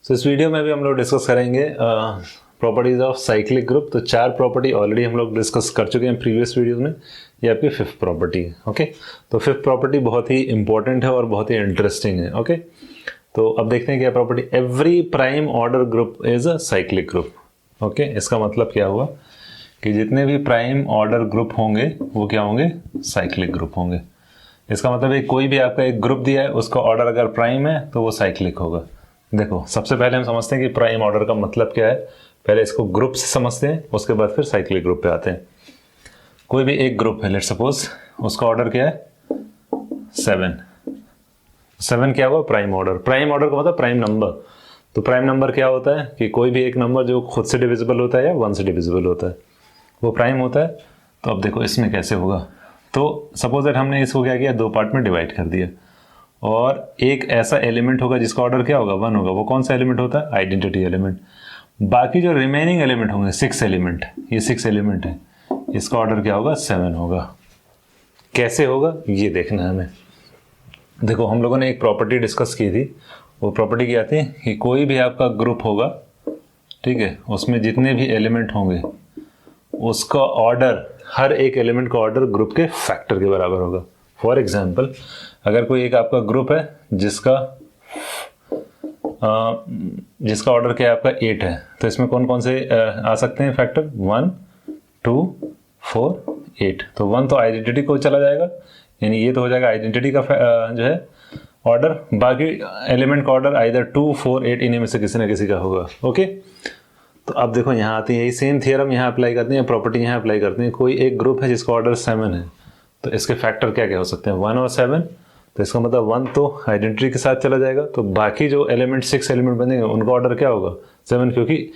सो इस वीडियो में भी हम लोग डिस्कस करेंगे प्रॉपर्टीज ऑफ साइक्लिक ग्रुप। तो 4 प्रॉपर्टी ऑलरेडी हम लोग डिस्कस कर चुके हैं प्रीवियस वीडियोस में। ये आपकी 5th प्रॉपर्टी है। ओके, तो 5th प्रॉपर्टी बहुत ही इंपॉर्टेंट है और बहुत ही इंटरेस्टिंग है। ओके, तो अब देखते हैं क्या property. Every prime order group is a cyclic group. Okay, इसका मतलब क्या हुआ कि जितने भी प्राइम ऑर्डर ग्रुप होंगे वो क्या होंगे, साइक्लिक ग्रुप होंगे। इसका मतलब है कोई भी आपका एक ग्रुप दिया है, उसका ऑर्डर अगर प्राइम है तो वो साइक्लिक होगा। देखो, सबसे पहले हम समझते हैं कि प्राइम ऑर्डर का मतलब क्या है। पहले इसको ग्रुप से समझते हैं, उसके बाद फिर साइक्लिक ग्रुप पे आते हैं। कोई भी एक ग्रुप है, लेट्स सपोज उसका ऑर्डर क्या है 7 क्या हुआ, प्राइम ऑर्डर। प्राइम ऑर्डर का मतलब प्राइम नंबर। तो प्राइम नंबर क्या होता है कि कोई भी एक नंबर जो खुद से डिविजिबल होता है या 1 से डिविजिबल होता है वो प्राइम होता है। तो अब देखो इसमें कैसे होगा। तो सपोज दैट हमने इसको क्या किया, 2 पार्ट में डिवाइड कर दिया और एक ऐसा एलिमेंट होगा जिसका ऑर्डर क्या होगा, 1 होगा। वो कौन सा एलिमेंट होता है, आइडेंटिटी एलिमेंट। बाकी जो रिमेनिंग एलिमेंट होंगे 6 एलिमेंट, ये 6 एलिमेंट है, इसका ऑर्डर क्या होगा, 7 होगा। कैसे होगा ये देखना है हमें। देखो, हम लोगों ने एक प्रॉपर्टी डिस्कस की थी। वो प्रॉपर्टी क्या थी कि कोई भी आपका ग्रुप होगा, ठीक है, उसमें जितने भी एलिमेंट होंगे उसका ऑर्डर, हर एक एलिमेंट का ऑर्डर ग्रुप के फैक्टर के बराबर होगा। फॉर एग्जाम्पल, अगर कोई एक आपका ग्रुप है जिसका ऑर्डर क्या है आपका 8 है, तो इसमें कौन कौन से आ सकते हैं फैक्टर, 1 2 4 8। तो 1 तो आइडेंटिटी को चला जाएगा, यानी ये तो हो जाएगा आइडेंटिटी का जो है ऑर्डर। बाकी एलिमेंट का ऑर्डर आइदर 2 4 8 इन्हीं में से किसी ना किसी का होगा। ओके, तो अब देखो यहाँ आती है, यही सेम थियरम यहाँ अप्लाई करते हैं, प्रॉपर्टी यहाँ अप्लाई करते हैं। कोई एक ग्रुप है जिसका ऑर्डर 7 है, तो इसके फैक्टर क्या क्या हो सकते हैं, 1 और 7। तो इसका मतलब 1 तो आइडेंटिटी के साथ चला जाएगा, तो बाकी जो एलिमेंट 6 एलिमेंट बनेंगे उनका ऑर्डर क्या होगा, 7, क्योंकि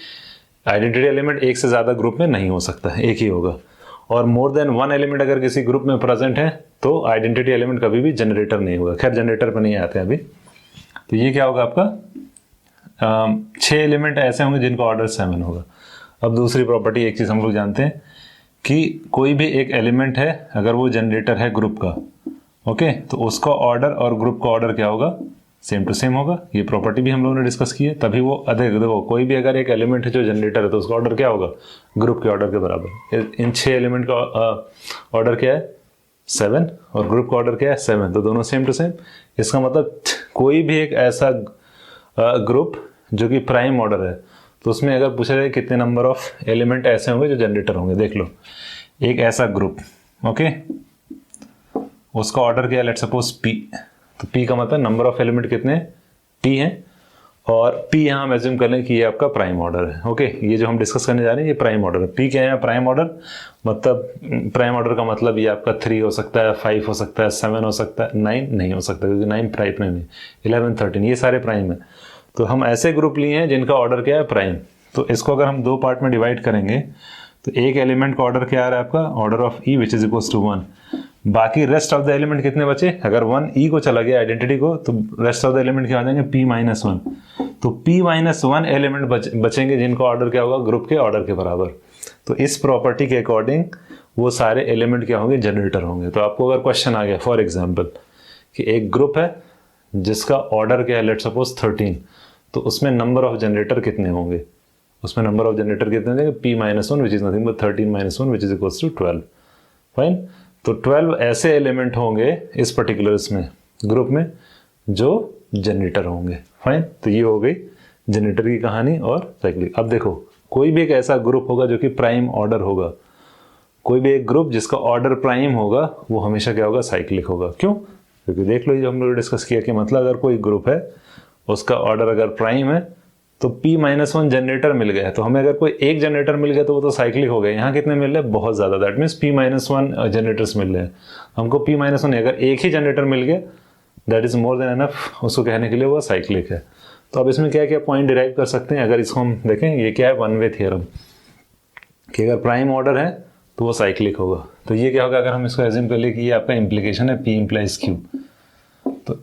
आइडेंटिटी एलिमेंट एक से ज़्यादा ग्रुप में नहीं हो सकता है, एक ही होगा। और मोर देन 1 एलिमेंट अगर किसी ग्रुप में प्रेजेंट है तो आइडेंटिटी एलिमेंट कभी भी जनरेटर नहीं होगा। खैर, जनरेटर पर नहीं आते हैं अभी। तो ये क्या होगा आपका, 6 एलिमेंट ऐसे होंगे जिनका ऑर्डर 7 होगा। अब दूसरी प्रॉपर्टी, एक चीज़ हम लोग जानते हैं कि कोई भी एक एलिमेंट है अगर वो जनरेटर है ग्रुप का, ओके, तो उसका ऑर्डर और ग्रुप का ऑर्डर क्या होगा, सेम टू सेम होगा। ये प्रॉपर्टी भी हम लोगों ने डिस्कस की है, तभी वो अधिक। देखो, कोई भी अगर एक एलिमेंट है जो जनरेटर है तो उसका ऑर्डर क्या होगा, ग्रुप के ऑर्डर के बराबर। इन 6 एलिमेंट का ऑर्डर क्या है 7 और ग्रुप का ऑर्डर क्या है 7, तो दोनों सेम टू सेम। इसका मतलब कोई भी एक ऐसा ग्रुप जो कि प्राइम ऑर्डर है, तो उसमें अगर पूछा जाए कितने नंबर ऑफ एलिमेंट ऐसे होंगे जो जनरेटर होंगे, देख लो एक ऐसा ग्रुप, ओके, उसका ऑर्डर क्या है, लेट्स सपोज P। तो P का मतलब नंबर ऑफ एलिमेंट कितने, P हैं, और P यहाँ हम एज्यूम कर लें कि ये आपका प्राइम ऑर्डर है। ओके, ये जो हम डिस्कस करने जा रहे हैं ये प्राइम ऑर्डर है। P क्या है, प्राइम ऑर्डर। मतलब प्राइम ऑर्डर का मतलब ये आपका 3 हो सकता है, 5 हो सकता है, 7 हो सकता है, 9 नहीं हो सकता क्योंकि 9 प्राइम नहीं है, 11 13 ये सारे प्राइम है। तो हम ऐसे ग्रुप लिए हैं जिनका ऑर्डर क्या है, प्राइम। तो इसको अगर हम 2 पार्ट में डिवाइड करेंगे तो एक एलिमेंट का ऑर्डर क्या आ रहा है आपका, order of E which is equals to 1। बाकी रेस्ट ऑफ द एलिमेंट कितने बचे, अगर 1 E को चला गया आइडेंटिटी को, तो रेस्ट ऑफ द एलिमेंट क्या आ जाएंगे, P-1। तो P-1 एलिमेंट बचेंगे जिनका ऑर्डर क्या होगा, ग्रुप के ऑर्डर के बराबर। तो इस प्रॉपर्टी के अकॉर्डिंग वो सारे एलिमेंट क्या होंगे, जनरेटर होंगे। तो आपको अगर क्वेश्चन आ गया फॉर एग्जाम्पल कि एक ग्रुप है जिसका ऑर्डर क्या है, लेट्स सपोज 13, तो उसमें नंबर ऑफ जनरेटर कितने होंगे, उसमें नंबर ऑफ जनरेटर कितने देंगे, P-1 which is nothing but 13-1 which is equals to 12। Fine, तो 12 ऐसे एलिमेंट होंगे इस पर्टिकुलर इसमें ग्रुप में जो जनरेटर होंगे। फाइन, तो ये हो गई जनरेटर की कहानी और साइक्लिक। अब देखो, कोई भी एक ऐसा ग्रुप होगा जो कि प्राइम ऑर्डर होगा, कोई भी एक ग्रुप जिसका ऑर्डर प्राइम होगा वो हमेशा क्या होगा, साइक्लिक होगा। क्यों, क्योंकि देख लो ये हम लोग डिस्कस किया कि मतलब अगर कोई ग्रुप है उसका ऑर्डर अगर प्राइम है तो P-1 जनरेटर मिल गया है, तो हमें अगर कोई एक जनरेटर मिल गया तो वो तो साइक्लिक हो गया। यहाँ कितने मिल रहे हैं, बहुत ज़्यादा, दैट मीन्स P-1 जनरेटर्स मिल रहे हैं हमको। P-1 अगर एक ही जनरेटर मिल गया that is more than enough, उसको कहने के लिए वो साइक्लिक है। तो अब इसमें क्या क्या पॉइंट डिराइव कर सकते हैं, अगर इसको हम देखें, ये क्या है, वन वे थियरम, कि अगर प्राइम ऑर्डर है तो वो साइक्लिक होगा। तो ये क्या होगा, अगर हम इसको एज्यूम कर लिए कि ये आपका इम्प्लीकेशन है P implies Q, तो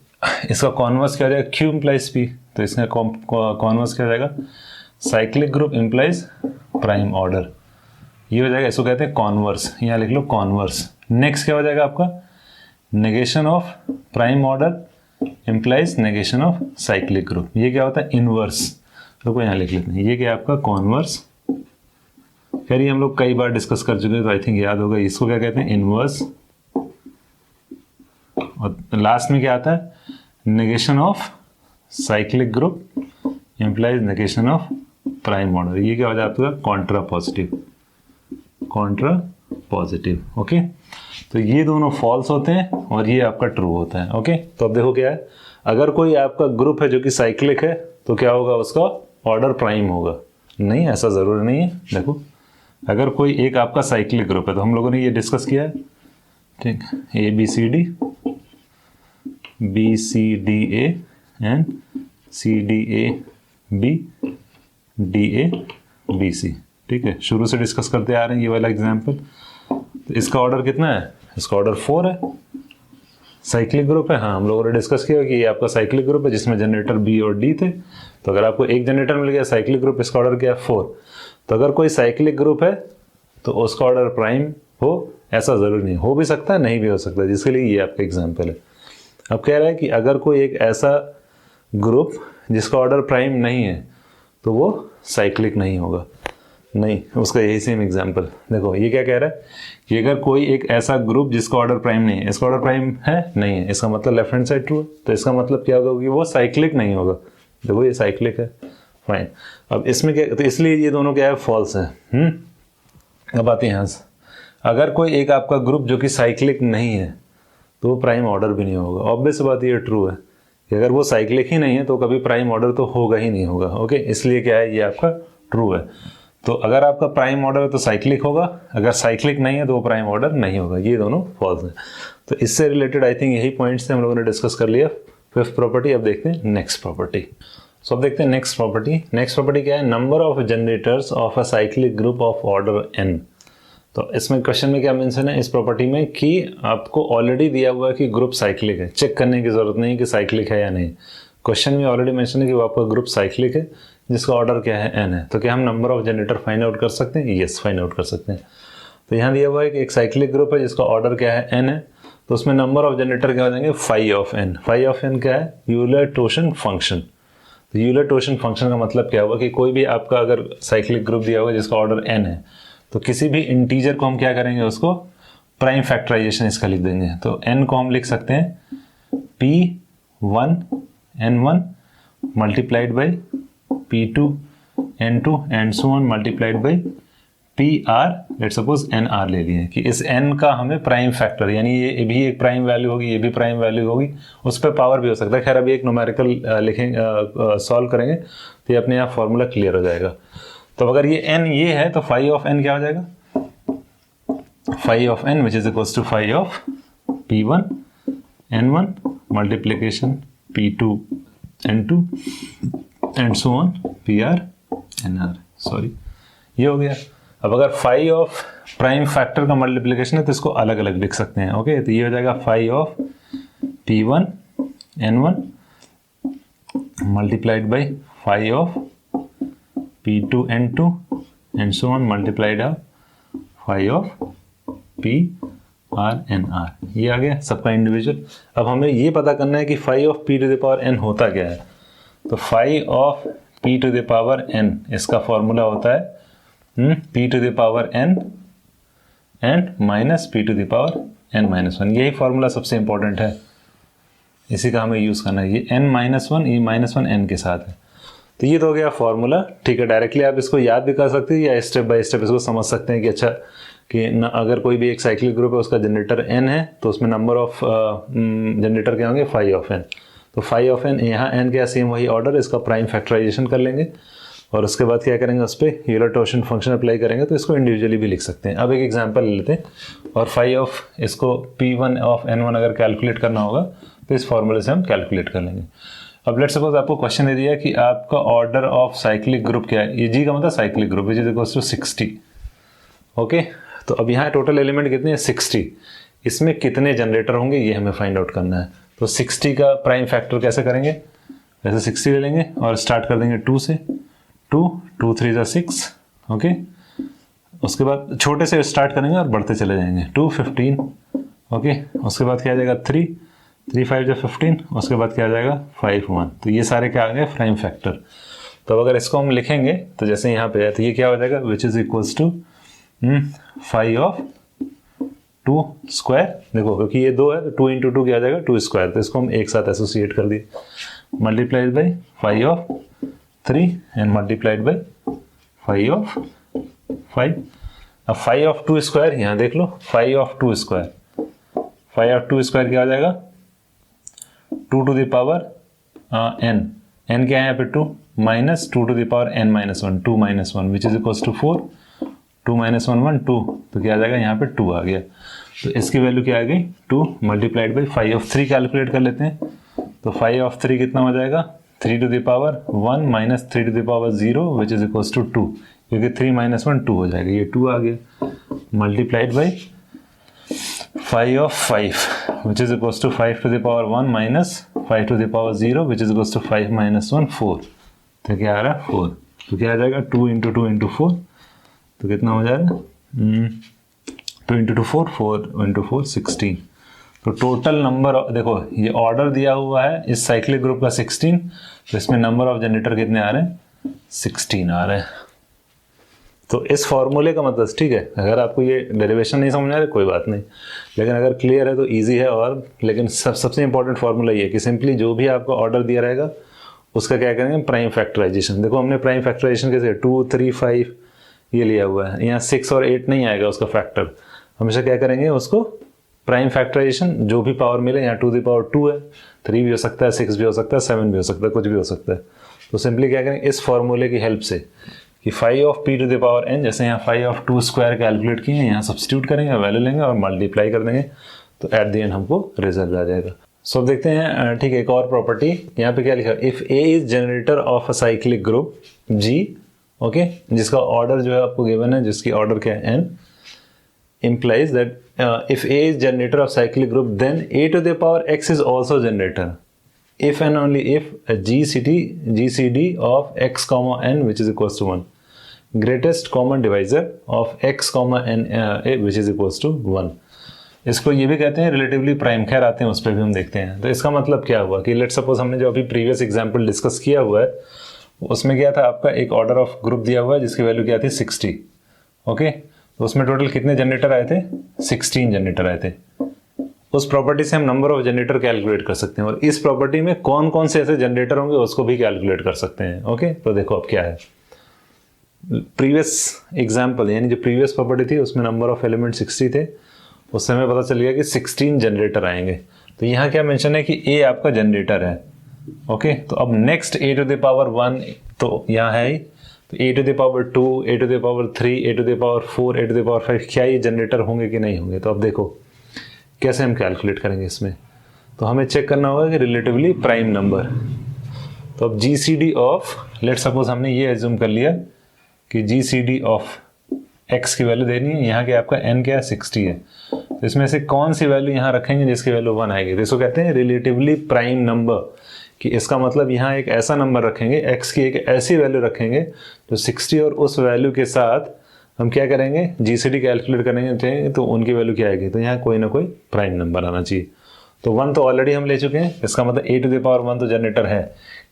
इसका कॉन्वर्स क्या हो जाएगा, Q implies P, तो इसका कॉन्वर्स क्या हो जाएगा, cyclic group implies prime order, ये हो जाएगा। इसको कहते हैं कॉन्वर्स, यहाँ लिख लो कॉन्वर्स। नेक्स्ट क्या हो जाएगा आपका, negation of prime order implies negation of cyclic group, ये क्या होता है, इनवर्स। तो यहाँ लिख लेते हैं, ये क्या आपका कॉन्वर्स। खैर ये हम लोग कई बार डिस्कस कर चुके हैं तो आई थिंक याद होगा। इसको क्या कहते हैं, इनवर्स। और लास्ट में क्या आता है, negation of cyclic group implies negation of prime order. ये क्या हो जाता है, Contra positive, Contra positive. Okay, तो ये दोनों फॉल्स होते हैं और ये आपका ट्रू होता है। ओके, तो अब देखो क्या है, अगर कोई आपका ग्रुप है जो कि साइक्लिक है तो क्या होगा, उसका ऑर्डर प्राइम होगा। नहीं, ऐसा जरूरी नहीं है। देखो अगर कोई एक आपका साइक्लिक ग्रुप है तो हम लोगों ने ये डिस्कस किया है, ठीक, A B C D, B C D A and C D A B, D A B C. ठीक है, शुरू से डिस्कस करते आ रहे हैं ये वाला एग्जाम्पल। तो इसका ऑर्डर कितना है, इसका ऑर्डर 4 है। साइक्लिक ग्रुप है, हाँ हम लोगों ने डिस्कस किया कि ये आपका साइक्लिक ग्रुप है जिसमें जनरेटर बी और डी थे। तो अगर आपको एक जनरेटर मिल गया साइक्लिक ग्रुप, इसका ऑर्डर क्या है 4। तो अगर कोई साइक्लिक ग्रुप है तो उसका ऑर्डर प्राइम हो, ऐसा जरूरी नहीं, हो भी सकता है नहीं भी हो सकता है, जिसके लिए ये आपका एग्जाम्पल है। अब कह रहा है कि अगर कोई एक ऐसा ग्रुप जिसका ऑर्डर प्राइम नहीं है तो वो साइक्लिक नहीं होगा। नहीं, उसका यही सेम एग्जाम्पल देखो, ये क्या कह रहा है कि अगर कोई एक ऐसा ग्रुप जिसका ऑर्डर प्राइम नहीं है, इसका ऑर्डर प्राइम है नहीं है, इसका मतलब लेफ्ट हैंड साइड ट्रू है। तो इसका मतलब क्या होगा कि वो साइक्लिक नहीं होगा। देखो ये साइक्लिक है, फाइन। अब इसमें क्या, तो इसलिए ये दोनों क्या है, फॉल्स है। अब आते हैं यहाँ से, अगर कोई एक आपका ग्रुप जो कि साइक्लिक नहीं है तो वो प्राइम ऑर्डर भी नहीं होगा। ऑब्वियस बात ये ट्रू है कि अगर वो साइक्लिक ही नहीं है तो कभी प्राइम ऑर्डर तो होगा ही नहीं होगा। ओके, इसलिए क्या है, ये आपका ट्रू है। तो अगर आपका प्राइम ऑर्डर है तो साइक्लिक होगा, अगर साइक्लिक नहीं है तो वो प्राइम ऑर्डर नहीं होगा। ये दोनों फॉल्स हैं। तो इससे रिलेटेड आई थिंक यही पॉइंट्स थे, हम लोगों ने डिस्कस कर लिया फिफ्थ प्रॉपर्टी। अब देखते हैं नेक्स्ट प्रॉपर्टी। सो अब देखते हैं नेक्स्ट प्रॉपर्टी। नेक्स्ट प्रॉपर्टी क्या है, number of generators of a cyclic group of order n। तो इसमें क्वेश्चन में क्या मेंशन है इस प्रॉपर्टी में कि आपको ऑलरेडी दिया हुआ है कि ग्रुप साइक्लिक है, चेक करने की जरूरत नहीं कि साइक्लिक है या नहीं। क्वेश्चन में ऑलरेडी मेंशन है कि वो आपका ग्रुप साइक्लिक है जिसका ऑर्डर क्या है n है। तो क्या हम number of generator find out कर सकते हैं? यस, फाइंड आउट कर सकते हैं। तो यहाँ दिया हुआ है कि एक साइक्लिक ग्रुप है जिसका ऑर्डर क्या है n है, तो उसमें नंबर ऑफ जनरेटर क्या हो जाएंगे, phi of n। Phi of n क्या है, यूलर-टोशन फंक्शन। तो यूलर-टोशन फंक्शन का मतलब क्या होगा कि कोई भी आपका अगर साइक्लिक ग्रुप दिया हुआ जिसका ऑर्डर n है तो किसी भी इंटीजर को हम क्या करेंगे, उसको प्राइम फैक्टराइजेशन इसका लिख देंगे। तो n को हम लिख सकते हैं p1 n1 multiplied by p2 n2 and so on multiplied by pr, let's suppose nr ले लिए कि इस n का हमें प्राइम फैक्टर, यानी ये भी एक प्राइम वैल्यू होगी, ये भी प्राइम वैल्यू होगी, उस पर पावर भी हो सकता है। खैर अभी एक न्यूमेरिकल लिखेंगे, सॉल्व करेंगे तो ये अपने आप फॉर्मूला क्लियर हो जाएगा। तो अगर ये n ये है तो फाई ऑफ n क्या हो जाएगा, phi of n which is equals to phi of p1 n1 multiplication p2 n2 and so on pr nr। Sorry, ये हो गया। अब अगर फाई ऑफ प्राइम फैक्टर का मल्टीप्लीकेशन है तो इसको अलग अलग लिख सकते हैं। ओके, तो ये हो जाएगा phi of p1 n1 multiplied by phi of p2 n2 and so on multiplied of phi of pr nr। ये आ गया सबका इंडिविजुअल। अब हमें ये पता करना है कि phi of p to the power n होता क्या है। तो phi of p to the power n, इसका फॉर्मूला होता है p to the power n and minus p to the power n minus 1। यही फॉर्मूला सबसे इंपॉर्टेंट है, इसी का हमें यूज करना है। ये n माइनस 1, ये माइनस 1 n के साथ है। तो ये तो हो गया फॉर्मूला। ठीक है, डायरेक्टली आप इसको याद भी कर सकते हैं या स्टेप बाय स्टेप इसको समझ सकते हैं कि अच्छा कि अगर कोई भी एक साइक्लिक ग्रुप है उसका जनरेटर n है तो उसमें नंबर ऑफ जनरेटर क्या होंगे, फाई ऑफ n। तो फाई ऑफ n, यहाँ n क्या सेम वही ऑर्डर, इसका प्राइम फैक्टराइजेशन कर लेंगे और उसके बाद क्या करेंगे, उस पर यूलर-टोशन फंक्शन अप्लाई करेंगे। तो इसको इंडिविजुअली भी लिख सकते हैं। अब एक एग्जांपल ले लेते हैं और फाई ऑफ इसको p1 ऑफ n1 अगर कैलकुलेट करना होगा तो इस फॉर्मूले से हम कैलकुलेट कर लेंगे। अब लेट्स सपोज आपको क्वेश्चन दे दिया कि आपका ऑर्डर ऑफ साइक्लिक ग्रुप क्या है, ये जी का मतलब cyclic group which is equals to 60। Okay, तो अब यहाँ टोटल एलिमेंट कितने हैं, 60। इसमें कितने जनरेटर होंगे ये हमें फाइंड आउट करना है। तो 60 का प्राइम फैक्टर कैसे करेंगे, वैसे 60 ले लेंगे और स्टार्ट कर देंगे 2 से। 2 2 3 जा 6। ओके, उसके बाद छोटे से स्टार्ट करेंगे और बढ़ते चले जाएंगे। 2 15। ओके, उसके बाद क्या आ जाएगा 3 3 5 जा 15। उसके बाद क्या आ जाएगा 5 1। तो ये सारे क्या आ गए, प्राइम फैक्टर। तो अगर इसको हम लिखेंगे तो जैसे यहाँ पे है तो ये क्या हो जाएगा, which is equals to 5 of 2 square. देखो क्योंकि ये 2 है तो 2 इंटू 2 क्या आ जाएगा 2 स्क्वायर, तो इसको हम एक साथ एसोसिएट कर दिए, multiplied by 5 of 3 and multiplied by 5 of 5। अब 5 ऑफ 2 स्क्वायर यहाँ देख लो, 5 ऑफ 2 स्क्वायर, 5 ऑफ 2 स्क्वायर क्या आ जाएगा 2 टू द पावर n क्या है यहाँ पे 2 minus 2 to the power n minus 1, 2 minus 1 which is equals to 4, 2 minus 1 1 2, तो क्या आ जाएगा यहाँ पे 2 आ गया। तो इसकी वैल्यू क्या आ गई 2 मल्टीप्लाइड बाई 5 ऑफ 3 कैलकुलेट कर लेते हैं। तो 5 ऑफ 3 कितना हो जाएगा 3 to the power 1 minus 3 to the power 0 which is equals to 2, क्योंकि 3 माइनस 1 2 हो जाएगा, ये 2 आ गया, multiplied by 5 of 5 which is equals to 5 to the power 1 minus 5 to the power 0 which is equals to 5 minus 1 4, तो क्या आ रहा है 4, तो क्या आ जाएगा 2 इंटू 2 इंटू 4, तो कितना हो जाएगा 2 इंटू 2 4, 4 इंटू 4 16। तो टोटल नंबर देखो ये ऑर्डर दिया हुआ है इस साइक्लिक ग्रुप का 16, तो इसमें नंबर ऑफ जनरेटर कितने आ रहे हैं 16 आ रहे हैं। तो इस फॉर्मूले का मतलब ठीक है, अगर आपको ये डेरिवेशन नहीं समझ आ रहा कोई बात नहीं, लेकिन अगर क्लियर है तो ईजी है। और लेकिन सबसे इंपॉर्टेंट फॉर्मूला ये है कि सिंपली जो भी आपको ऑर्डर दिया रहेगा उसका क्या करेंगे प्राइम फैक्टराइजेशन। देखो हमने प्राइम फैक्टराइजेशन कैसे 2 3 5 ये लिया हुआ है, यहाँ 6 और 8 नहीं आएगा उसका फैक्टर, हमेशा क्या करेंगे उसको प्राइम फैक्टराइजेशन जो भी पावर मिले, यहाँ 2 द पावर 2 है, 3 भी हो सकता है, 6 भी हो सकता है, 7 भी हो सकता है, कुछ भी हो सकता है। तो सिंपली क्या करेंगे इस फॉर्मूले की हेल्प से कि 5 of p to the power n, जैसे यहाँ 5 ऑफ 2 स्क्वायर कैलकुलेट किए हैं, यहाँ सब्स्टिट्यूट करेंगे, वैल्यू लेंगे और मल्टीप्लाई कर देंगे, तो एट द एंड हमको रिजल्ट आ जाएगा। सो अब देखते हैं ठीक है एक और प्रॉपर्टी, यहाँ पे क्या लिखा है, if a is generator of a cyclic group G, okay, जिसका ऑर्डर जो है आपको गिवन है, जिसकी ऑर्डर क्या है n, implies that if A is generator of cyclic group, then A to the power x is also generator. If and only if a GCD of x comma n which is equals to 1, greatest common divisor of x comma n which is equals to 1. इसको ये भी कहते हैं relatively prime, खैर आते हैं उस पर भी हम देखते हैं। तो इसका मतलब क्या हुआ कि लेट सपोज हमने जो अभी प्रीवियस एग्जांपल डिस्कस किया हुआ है उसमें क्या था, आपका एक ऑर्डर ऑफ ग्रुप दिया हुआ है जिसकी वैल्यू क्या थी 60, ओके, तो उसमें टोटल कितने जनरेटर आए थे 16 जनरेटर आए थे। उस प्रॉपर्टी से हम नंबर ऑफ जनरेटर कैलकुलेट कर सकते हैं, और इस प्रॉपर्टी में कौन कौन से ऐसे जनरेटर होंगे उसको भी कैलकुलेट कर सकते हैं, ओके। तो देखो अब क्या है, प्रीवियस एग्जांपल यानी जो प्रीवियस प्रॉपर्टी थी उसमें नंबर ऑफ एलिमेंट 60 थे, उससे हमें पता चल गया कि 16 जनरेटर आएंगे। तो यहाँ क्या मेंशन है कि A आपका जनरेटर है, ओके। तो अब next A to the power 1 तो यहाँ है ही, तो A to the power 2, A to the power 3, A to the power 4, A to the power 5, क्या ये जनरेटर होंगे कि नहीं होंगे। तो अब देखो कैसे हम कैलकुलेट करेंगे इसमें, तो हमें चेक करना होगा कि रिलेटिवली प्राइम नंबर। तो अब GCD ऑफ, लेट सपोज हमने ये एज्यूम कर लिया कि GCD ऑफ x की वैल्यू देनी है, यहाँ के आपका n क्या है 60 है, तो इसमें से कौन सी वैल्यू यहाँ रखेंगे जिसकी वैल्यू 1 आएगी, तो इसको कहते हैं रिलेटिवली प्राइम नंबर। कि इसका मतलब यहाँ एक ऐसा नंबर रखेंगे, x की एक ऐसी वैल्यू रखेंगे जो 60 और उस वैल्यू के साथ हम क्या करेंगे GCD कैलकुलेट करेंगे तो उनकी वैल्यू क्या आएगी, तो यहाँ कोई ना कोई प्राइम नंबर आना चाहिए। तो 1 तो ऑलरेडी हम ले चुके हैं, इसका मतलब A टू द पावर 1 तो जनरेटर है,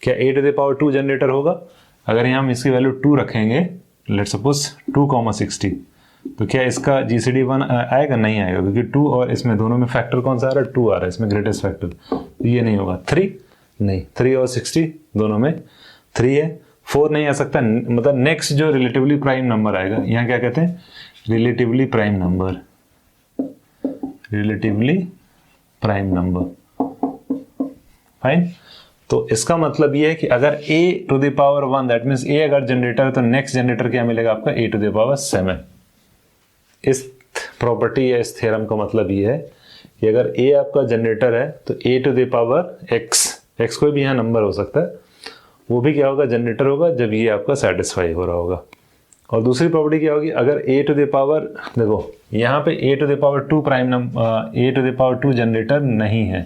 क्या A to the power 2 generator होगा। अगर यहाँ हम इसकी वैल्यू 2 रखेंगे, लेट सपोज 2,60, तो क्या इसका GCD 1 आएगा, नहीं आएगा, क्योंकि 2 और इसमें दोनों में फैक्टर कौन सा आ रहा है 2 आ रहा है, इसमें ग्रेटेस्ट फैक्टर, तो ये नहीं होगा। 3 नहीं, 3 और 60 दोनों में 3 है, 4 नहीं आ सकता, मतलब नेक्स्ट जो रिलेटिवली प्राइम नंबर आएगा, यहाँ क्या कहते हैं relatively prime number, relatively prime number, fine. तो इसका मतलब ये है कि अगर A to the power 1 that means A अगर जनरेटर है तो नेक्स्ट जनरेटर क्या मिलेगा आपका A टू द पावर 7। इस प्रॉपर्टी या इस थ्योरम का मतलब ये है कि अगर A आपका जनरेटर है तो A to the power x कोई भी यहाँ नंबर हो सकता है, वो भी क्या होगा जनरेटर होगा जब ये आपका सेटिस्फाई हो रहा होगा। और दूसरी प्रॉपर्टी क्या होगी, अगर A टू द पावर, देखो यहाँ पे A to the power 2 prime number, A to the power 2 generator नहीं है,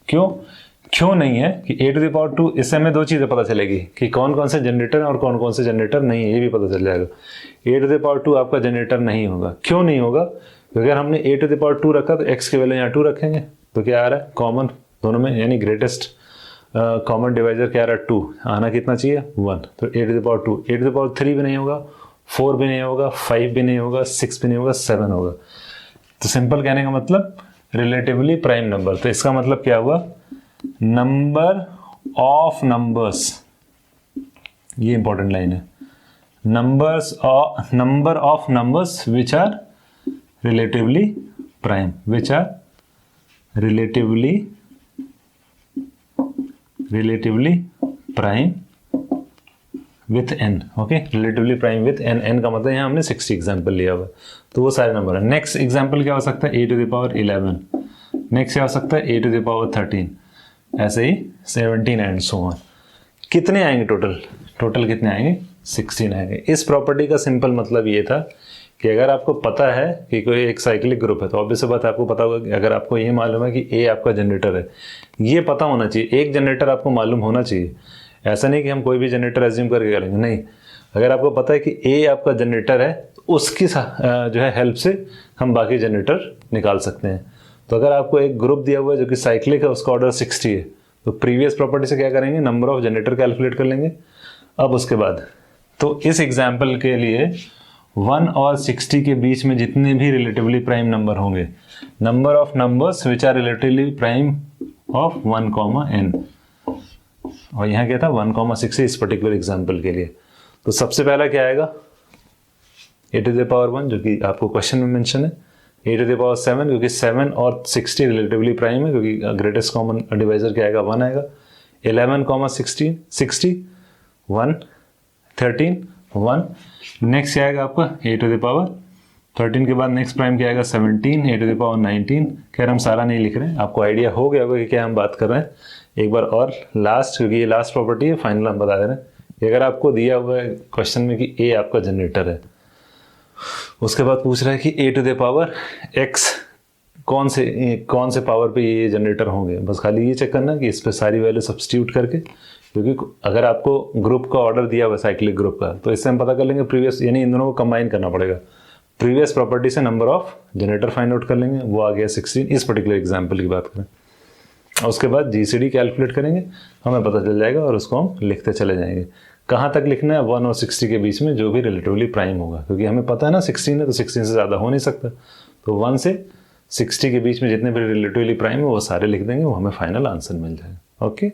क्यों नहीं है कि A टू द पावर 2, इससे हमें दो चीज़ें पता चलेगी कि कौन कौन से जनरेटर और कौन कौन से जनरेटर नहीं है, ये भी पता चल जाएगा। A टू द पावर 2 आपका जनरेटर नहीं होगा, क्यों नहीं होगा, क्योंकि अगर हमने A टू द पावर 2 रखा तो x की वैल्यू यहाँ 2 रखेंगे, तो क्या आ रहा है कॉमन दोनों में, यानी ग्रेटेस्ट कॉमन डिवाइजर क्या रहा 2, आना कितना चाहिए 1, तो a⁴ 2, a⁴ 3 भी नहीं होगा, 4 भी नहीं होगा, 5 भी नहीं होगा, 6 भी नहीं होगा, 7 होगा। तो सिंपल कहने का मतलब रिलेटिवली प्राइम नंबर, तो इसका मतलब क्या हुआ, नंबर ऑफ नंबर्स, ये इंपॉर्टेंट लाइन है, number of numbers which are relatively prime, which are relatively prime with n, okay, relatively prime with n, n का मतलब यहाँ हमने 60 एग्जाम्पल लिया हुआ, तो वो सारे नंबर है। नेक्स्ट एग्जाम्पल क्या हो सकता है, a⁴11, नेक्स्ट क्या हो सकता है a⁴13, ऐसे ही 17 एंड सो ऑन। कितने आएंगे टोटल कितने आएंगे, 16 आएंगे। इस प्रॉपर्टी का सिंपल मतलब ये था कि अगर आपको पता है कि कोई एक साइक्लिक ग्रुप है, तो ऑब्वियस बात आपको पता होगा कि अगर आपको ये मालूम है कि ए आपका जनरेटर है, ये पता होना चाहिए, एक जनरेटर आपको मालूम होना चाहिए। ऐसा नहीं कि हम कोई भी जनरेटर एज्यूम करके करेंगे, नहीं, अगर आपको पता है कि ए आपका जनरेटर है तो उसकी जो है हेल्प से हम बाकी जनरेटर निकाल सकते हैं। तो अगर आपको एक ग्रुप दिया हुआ है जो कि साइक्लिक है, उसका ऑर्डर 60 है, तो प्रीवियस प्रॉपर्टी से क्या करेंगे, नंबर ऑफ जनरेटर कैलकुलेट कर लेंगे। अब उसके बाद तो इस एग्जाम्पल के लिए 1 और 60 के बीच में जितने भी रिलेटिवली प्राइम नंबर होंगे, number of numbers which are relatively prime of 1, n, और यहाँ क्या था 1, 60 इस पर्टिकुलर एग्जाम्पल के लिए। तो सबसे पहला क्या आएगा, a⁴1 जो कि आपको क्वेश्चन में मेंशन है, a⁴7 क्योंकि 7 और 60 रिलेटिवली प्राइम है, क्योंकि ग्रेटेस्ट कॉमन डिवाइजर क्या आएगा 1 आएगा, 11, 16, 60, 1, 13, 1, नेक्स्ट क्या आएगा आपका a⁴13 के बाद नेक्स्ट प्राइम क्या आएगा 17, a⁴19। खैर हम सारा नहीं लिख रहे हैं, आपको आइडिया हो गया होगा कि क्या हम बात कर रहे हैं। एक बार और लास्ट, क्योंकि ये लास्ट प्रॉपर्टी है, फाइनल हम बता दे रहे हैं कि अगर आपको दिया हुआ है क्वेश्चन में कि ए आपका जनरेटर है, उसके बाद पूछ रहा है कि a⁴x कौन से पावर पे ये जनरेटर होंगे, बस खाली ये चेक करना कि इस पे सारी वैल्यू सब्स्टिट्यूट करके, क्योंकि अगर आपको ग्रुप का ऑर्डर दिया हुआ है साइक्लिक ग्रुप का, तो इससे हम पता कर लेंगे प्रीवियस, यानी इन दोनों को कंबाइन करना पड़ेगा, प्रीवियस प्रॉपर्टी से number of generator find out कर लेंगे, वो आ गया 16 इस पर्टिकुलर एग्जाम्पल की बात करें। और उसके बाद GCD कैलकुलेट करेंगे, हमें पता चल जाएगा और उसको हम लिखते चले जाएंगे। कहाँ तक लिखना है, 1 और 60 के बीच में जो भी रिलेटिवली प्राइम होगा, क्योंकि हमें पता है ना 16 है तो 16 से ज़्यादा हो नहीं सकता, तो 1 से 60 के बीच में जितने भी रिलेटिवली प्राइम है वो सारे लिख देंगे, वो हमें फाइनल आंसर मिल जाएगा। ओके,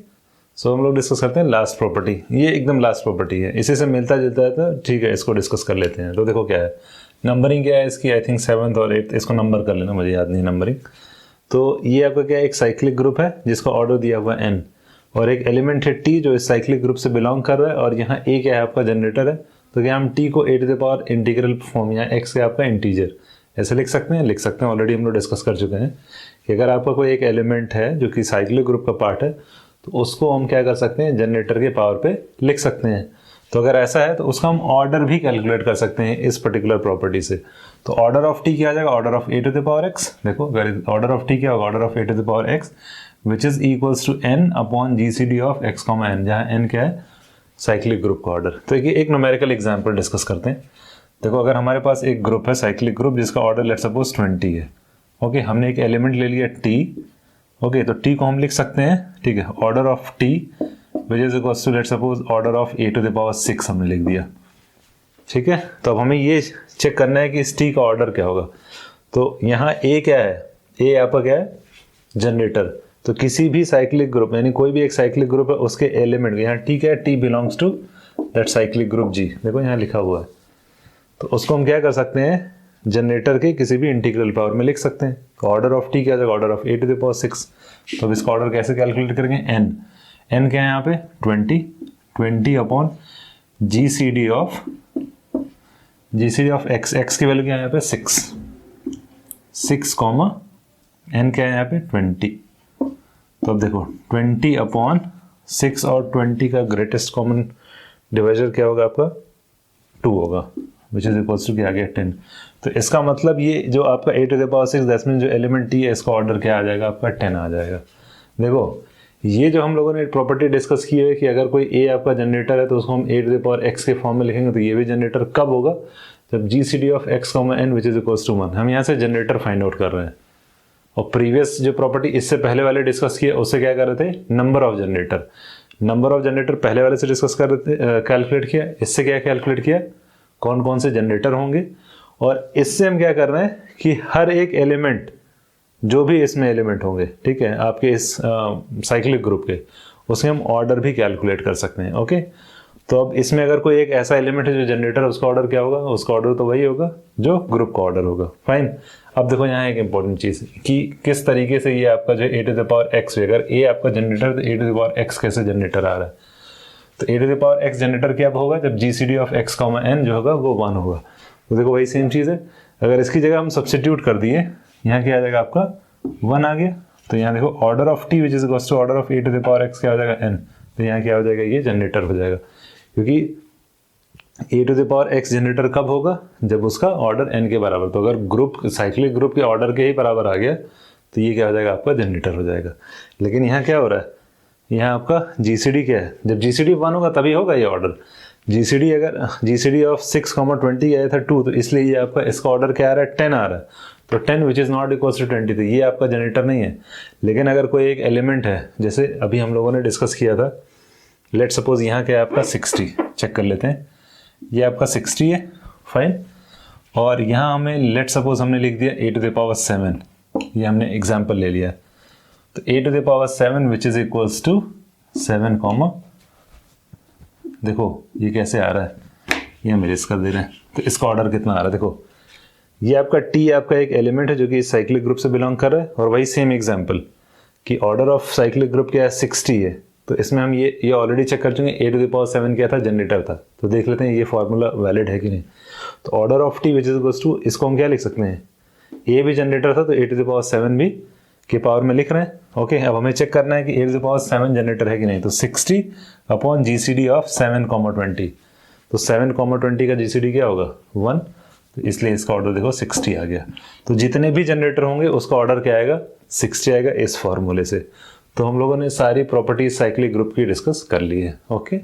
सो हम लोग डिस्कस करते हैं लास्ट प्रॉपर्टी। ये एकदम लास्ट प्रॉपर्टी है, इसी से मिलता जुलता है, तो ठीक है इसको डिस्कस कर लेते हैं। तो देखो क्या है, नंबरिंग क्या है इसकी, आई थिंक 7th और 8th, इसको नंबर कर लेना, मुझे याद नहीं नंबरिंग। तो ये आपका क्या है, एक साइक्लिक ग्रुप है जिसका ऑर्डर दिया हुआ है n, और एक एलिमेंट है t जो इस साइक्लिक ग्रुप से बिलोंग कर रहा है, और यहाँ a क्या है आपका जनरेटर है, तो क्या हम t को a⁴ इंटीग्रल फॉर्म, यहाँ x क्या आपका इंटीजर ऐसे लिख सकते हैं, ऑलरेडी हम लोग डिस्कस कर चुके हैं कि अगर आपका कोई एक एलिमेंट है जो कि साइक्लिक ग्रुप का पार्ट है, तो उसको हम क्या कर सकते हैं, जनरेटर के पावर पे लिख सकते हैं। तो अगर ऐसा है तो उसका हम ऑर्डर भी कैलकुलेट कर सकते हैं इस पर्टिकुलर प्रॉपर्टी से। तो ऑर्डर ऑफ टी क्या आ जाएगा, ऑर्डर ऑफ a⁴x, देखो ऑर्डर ऑफ टी क्या होगा, order of a⁴x which is equals to n upon GCD of x, n, जहाँ n क्या है साइक्लिक ग्रुप का ऑर्डर। तो एक न्यूमेरिकल एग्जाम्पल डिस्कस करते हैं। देखो अगर हमारे पास एक ग्रुप है साइक्लिक ग्रुप जिसका ऑर्डर लेट्स सपोज 20 है, ओके, हमने एक एलिमेंट ले लिया t, ओके, तो t को हम लिख सकते हैं, ठीक है, order of t which is equals to let's suppose order of a⁴6 हमने लिख दिया, ठीक है। तो अब हमें ये चेक करना है कि इस t का ऑर्डर क्या होगा। तो यहाँ a क्या है, a आपका क्या है जनरेटर, तो किसी भी साइक्लिक ग्रुप, यानी कोई भी एक साइक्लिक ग्रुप है उसके एलिमेंट, यहाँ t क्या है, t belongs to that cyclic group G, देखो यहाँ लिखा हुआ है, तो उसको हम क्या कर सकते हैं, जनरेटर के किसी भी इंटीग्रल पावर में लिख सकते हैं। तो ऑर्डर ऑफ t क्या जाएगा, ऑर्डर ऑफ a⁴6, तो अब इसका ऑर्डर कैसे कैलकुलेट करेंगे, n क्या है यहाँ पे 20 अपॉन GCD ऑफ x की वैल्यू क्या है यहाँ पे 6 कॉमा n क्या है यहाँ पे 20। तो अब देखो 20 अपॉन 6 और 20 का ग्रेटेस्ट कॉमन डिवाइजर क्या होगा आपका 2 होगा, विच इज इक्वल्स टू क्या आ गया 10। तो इसका मतलब ये जो आपका a⁴6 दैट्स मीन जो एलिमेंट t है इसका ऑर्डर क्या आ जाएगा आपका 10 आ जाएगा। देखो ये जो हम लोगों ने प्रॉपर्टी डिस्कस की है कि अगर कोई a आपका जनरेटर है तो उसको हम a⁴x के फॉर्म में लिखेंगे, तो ये भी जनरेटर कब होगा, जब GCD of x, n which is equals to 1। हम यहाँ से जनरेटर फाइंड आउट कर रहे हैं, और प्रीवियस जो प्रॉपर्टी इससे पहले वाले डिस्कस किए उससे क्या कर रहे थे, number of generator. Number of generator पहले वाले से डिस्कस कर रहे थे, कैलकुलेट किया। इससे क्या कैलकुलेट किया, कौन कौन से जनरेटर होंगे। और इससे हम क्या कर रहे हैं कि हर एक एलिमेंट, जो भी इसमें एलिमेंट होंगे, ठीक है, आपके इस साइक्लिक ग्रुप के, उसके हम ऑर्डर भी कैलकुलेट कर सकते हैं। ओके, तो अब इसमें अगर कोई एक ऐसा एलिमेंट है जो जनरेटर, उसका ऑर्डर क्या होगा, उसका ऑर्डर तो वही होगा जो ग्रुप का ऑर्डर होगा। फाइन। अब देखो यहाँ एक इंपॉर्टेंट चीज़ कि किस तरीके से ये आपका जो a to the power x, अगर ए आपका जनरेटर तो a to the power x कैसे जनरेटर आ रहा है, तो a to the power x generator क्या होगा, जब GCD of x comma n जो होगा वो 1 होगा। तो देखो वही सेम चीज़ है, अगर इसकी जगह हम सब्सटीट्यूट कर दिए, यहाँ क्या आ जाएगा आपका 1 आ गया। तो यहाँ देखो order of t which is equals to order of a to the power x क्या हो जाएगा, एन। तो यहाँ क्या हो जाएगा, ये जनरेटर हो जाएगा, क्योंकि a to the power x generator कब होगा, जब उसका ऑर्डर एन के बराबर। तो अगर ग्रुप, साइक्लिक ग्रुप के ऑर्डर के ही बराबर आ गया तो ये क्या हो जाएगा, आपका जनरेटर हो जाएगा। लेकिन यहाँ क्या हो रहा है, यहाँ आपका GCD क्या है, जब GCD 1 होगा तभी होगा ये ऑर्डर। GCD अगर GCD ऑफ 6,20 आया था 2, तो इसलिए ये आपका इसका ऑर्डर क्या आ रहा है, 10 आ रहा है। तो 10 which is not equals to 20, तो ये आपका जनरेटर नहीं है। लेकिन अगर कोई एक एलिमेंट है, जैसे अभी हम लोगों ने डिस्कस किया था, लेट सपोज यहाँ क्या है आपका 60, चेक कर लेते हैं, ये आपका 60 है, फाइन। और यहाँ हमें लेट सपोज हमने लिख दिया ए टू द पावर 7, ये हमने एग्जाम्पल ले लिया। तो a to the power 7 which is equals to 7 comma, देखो ये कैसे आ रहा है, ये हम इरेज कर दे रहे हैं। तो इसका ऑर्डर कितना आ रहा है, देखो ये आपका टी आपका एक एलिमेंट है जो कि इस साइक्लिक ग्रुप से बिलोंग कर रहा है। और वही सेम एग्जाम्पल कि ऑर्डर ऑफ साइक्लिक ग्रुप क्या है, 60 है। तो इसमें हम ये ऑलरेडी चेक कर चुके हैं, ए टू द पावर 7 क्या था, जनरेटर था। तो देख लेते हैं ये फॉर्मूला वैलिड है कि नहीं। तो order of t which is equals to, इसको हम क्या लिख सकते हैं, ए भी जनरेटर था तो ए टू द पावर 7 भी के पावर में लिख रहे हैं। ओके, अब हमें चेक करना है कि ए टू द पावर 7 जनरेटर है कि नहीं। तो 60 अपॉन GCD ऑफ 7,20, तो 7,20 का GCD क्या होगा, 1। तो इसलिए इसका ऑर्डर देखो 60 आ गया। तो जितने भी जनरेटर होंगे उसका ऑर्डर क्या आएगा, 60 आएगा इस फॉर्मूले से। तो हम लोगों ने सारी प्रॉपर्टीज साइक्लिक ग्रुप की डिस्कस कर ली है। ओके।